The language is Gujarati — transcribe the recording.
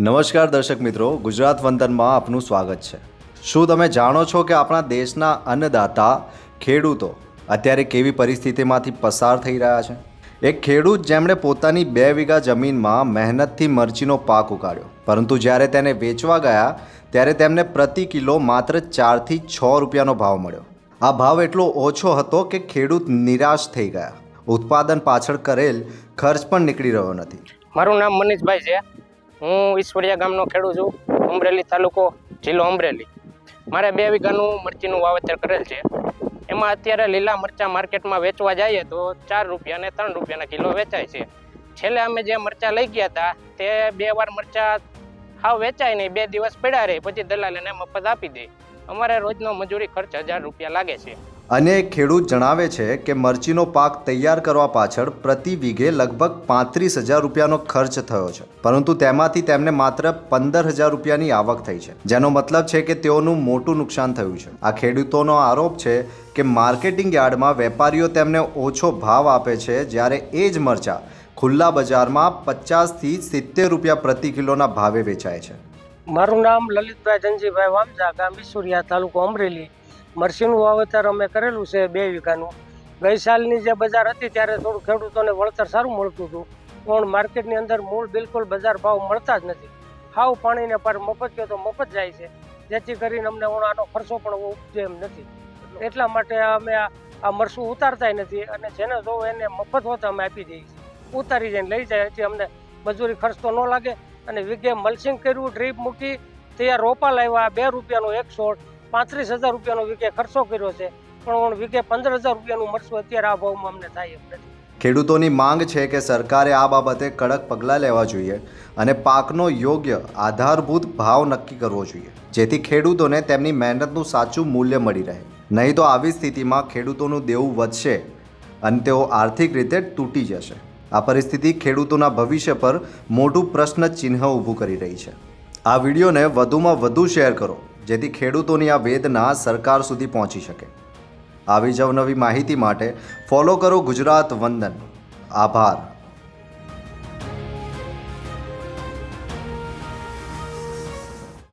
નમસ્કાર દર્શક મિત્રો, ગુજરાત વંદનમાં આપનું સ્વાગત છે। શું તમે જાણો છો કે આપણા દેશના અન્નદાતા ખેડૂતો અત્યારે કેવી પરિસ્થિતિમાંથી પસાર થઈ રહ્યા છે? એક ખેડૂત જેમણે પોતાની 2 વીઘા જમીનમાં મહેનતથી મરચીનો પાક ઉગાડ્યો, પરંતુ જ્યારે તેને વેચવા ગયા ત્યારે તેમને પ્રતિ કિલો માત્ર 4 થી 6 રૂપિયાનો ભાવ મળ્યો। આ ભાવ એટલો ઓછો હતો કે ખેડૂત નિરાશ થઈ ગયા। ઉત્પાદન પાછળ કરેલ ખર્ચ પણ નીકળી રહ્યો નથી। મારું નામ મનીષભાઈ છે। હું ઈશ્વરિયા ગામનો ખેડૂત છું। અમરેલી તાલુકો, જિલ્લો અમરેલી। મારે 2 વીઘાનું મરચીનું વાવેતર કરેલ છે। એમાં અત્યારે લીલા મરચાં માર્કેટમાં વેચવા જઈએ તો 4 રૂપિયા અને 3 રૂપિયાના કિલો વેચાય છે। છેલ્લે અમે જે મરચાં લઈ ગયા હતા તે 2 વાર મરચાં હાવ વેચાય નહીં, 2 દિવસ પડ્યા રહે, પછી દલાલને મફત આપી દે। અમારે રોજનો મજૂરી ખર્ચ 1000 રૂપિયા લાગે છે। અને એક ખેડૂત જણાવે છે કે મરચીનો પાક તૈયાર કરવા પાછળ પ્રતિ વીઘે લગભગ 35,000 રૂપિયાનો ખર્ચ થયો છે, પરંતુ તેમાંથી તેમને માત્ર 15,000 રૂપિયાની આવક થઈ છે, જેનો મતલબ છે કે તેઓનું મોટું નુકસાન થયું છે। આ ખેડૂતોનો આરોપ છે કે માર્કેટિંગ યાર્ડમાં વેપારીઓ તેમને ઓછો ભાવ આપે છે, જ્યારે એ જ મરચાં ખુલ્લા બજારમાં 50 થી 70 રૂપિયા પ્રતિ કિલોના ભાવે વેચાય છે। મારું નામ લલિતભાઈ ધનજીભાઈ વામજા, ગામ ઈશ્વરિયા, તાલુકો અમરેલી। મરચીનું વાવેતર અમે કરેલું છે 2 વીઘાનું। ગઈ સાલની જે બજાર હતી ત્યારે થોડું ખેડૂતોને વળતર સારું મળતું હતું, પણ માર્કેટની અંદર મૂળ બિલકુલ બજાર ભાવ મળતા જ નથી। હાવ પાણીને પર મફત કહો તો મફત જાય છે, જેથી કરીને અમને આનો ખર્ચો પણ ઉપજે એમ નથી। એટલા માટે અમે આ મરચું ઉતારતા નથી, અને જેને જોવો એને મફત હોત અમે આપી દઈએ છીએ। ઉતારી જઈને લઈ જાય, એથી અમને મજૂરી ખર્ચ તો ન લાગે। અને વીઘે મલ્ચિંગ કર્યું, ડ્રીપ મૂકી, તૈયાર રોપા લાવ્યા, 2 રૂપિયાનો એક છોડ, 35,000 રૂપિયાનો વીઘે ખર્ચો કર્યો છે, પણ વીઘે 15,000 રૂપિયાનું મરચું અત્યારે આ ભાવમાં અમને થાય એમ નથી। ખેડૂતોની માંગ છે કે સરકારે આ બાબતે કડક પગલાં લેવા જોઈએ અને પાકનો યોગ્ય આધારભૂત ભાવ નક્કી કરવો જોઈએ, જેથી ખેડૂતોને તેમની મહેનતનું સાચું મૂલ્ય મળી રહે। નહીં તો આવી સ્થિતિમાં ખેડૂતોનું દેવું વધશે અને તેઓ આર્થિક રીતે તૂટી જશે। આ પરિસ્થિતિ ખેડૂતોના ભવિષ્ય પર મોટું પ્રશ્ન ચિહ્ન ઊભું કરી રહી છે। આ વિડીયોને વધુમાં વધુ શેર કરો, જેથી ખેડૂતોની આ વેદના સરકાર સુધી પહોંચી શકે। આવી જ અવનવી માહિતી માટે ફોલો કરો ગુજરાત વંદન। આભાર।